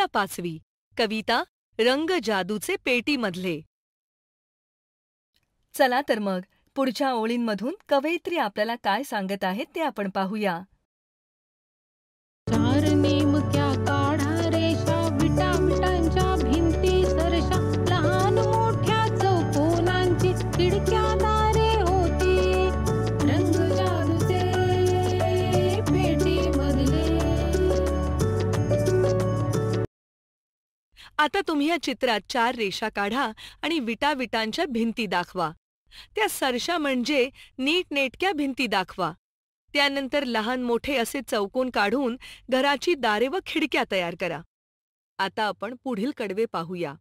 इयत्ता 5वी. कविता रंग जादूचे पेटीमधले. चला तर मग पुढच्या ओळींमधून कवयित्री आपल्याला काय सांगत आहेत ते आपण पाहूया. चार नेमक्या काढा रेषा, विटा विटांच्या भिंती सरशा, लहान मोठ्या चौकोनांची खिडक्या दारे होती, रंग जादूचे पेटीमधले. आता तुम्ही या चित्रात 4 रेषा काढा आणि विटांच्या भिंती दाखवा. त्या सरशा म्हणजे नीटनेटक्या भिंती दाखवा. त्यानंतर लहान मोठे असे चौकोन काढून घराची दारे व खिडक्या तयार करा. आता आपण पुढील कडवे पाहूया.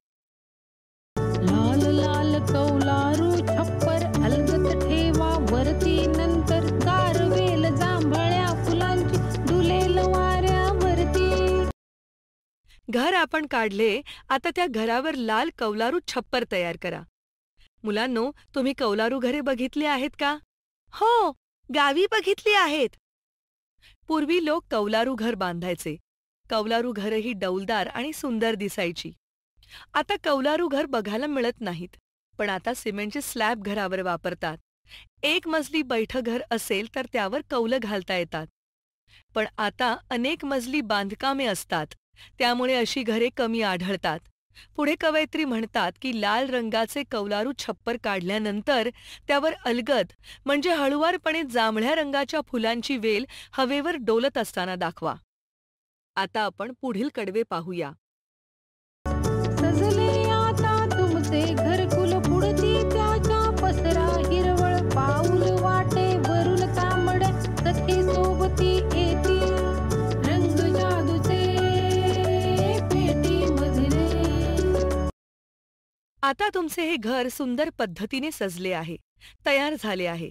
लाल लाल कौलारू छप्पर अलगत ठेवा वरती, नंतर कारवेल जांभळ्या फुलांची डुलेल वाऱ्यावरती. घर आपण काढले. आता त्या घरावर लाल कौलारू छप्पर तयार करा. मुलांनो, तुम्ही कौलारू घरे बघितली आहेत का? हो, गावी बघितली आहेत. पूर्वी लोक कौलारू घर बांधायचे. कौलारू घरही डौलदार आणि सुंदर दिसायची. आता कौलारू घर बघायला मिळत नाहीत, पण आता सिमेंटचे स्लॅब घरावर वापरतात. 1 मजली बैठं घर असेल तर त्यावर कौलं घालता येतात. पण आता अनेक मजली बांधकामे असतात, त्यामुळे अशी घरे कमी आढळतात. पुढे कवयित्री म्हणतात की लाल रंगाचे कौलारू छप्पर काढल्यानंतर त्यावर अलगद म्हणजे हळुवारपणे जांभळ्या रंगाच्या फुलांची वेल हवेवर डोलत असताना दाखवा. आता आपण पुढील कडवे पाहूया. सजले आता तुमचे घरकुल, पुढती त्याच्या पसरा हिरवळ, पाऊल वाटे वरून तांबड्या सखी सोबती येती, रंग जादूचे पेटीमधले. आता तुमचे हे घर सुंदर पद्धतीने सजले आहे, तयार झाले आहे.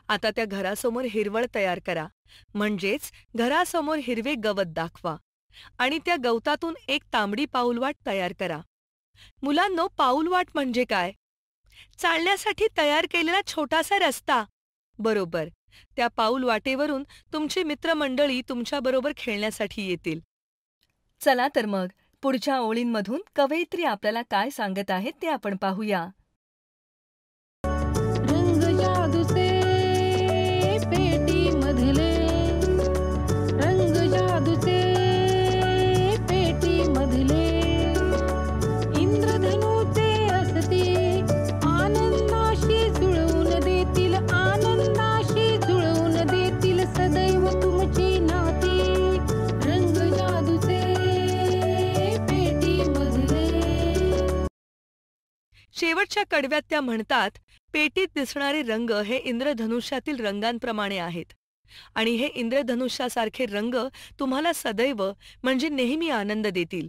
आता त्या घरासमोर हिरवळ तयार करा, म्हणजेच घरासमोर हिरवे गवत दाखवा आणि त्या गवतातून एक तांबडी पाऊलवाट तयार करा. मुलांनो, पाऊलवाट म्हणजे काय? चालण्यासाठी तयार केलेला छोटासा रस्ता. बरोबर. त्या पाऊलवाटेवरून तुमची मित्रमंडळी तुमच्याबरोबर खेळण्यासाठी येतील. चला तर मग पुढच्या ओळींमधून कवयित्री आपल्याला काय सांगत आहेत ते आपण पाहूया. रंग जादूचे पेटीमधले, रंग जादूचे पेटीमधले. इंद्रधनुचे असती आनंदाशी जुळवून देतील, आनंदाशी जुळवून देतील सदैव तुमची नाती, रंग जादूचे पेटीमधले. शेवटच्या कडव्यात त्या म्हणतात, पेटीत दिसणारे रंग हे इंद्रधनुष्यातील रंगांप्रमाणे आहेत आणि हे इंद्रधनुष्यासारखे रंग तुम्हाला सदैव म्हणजे नेहमी आनंद देतील.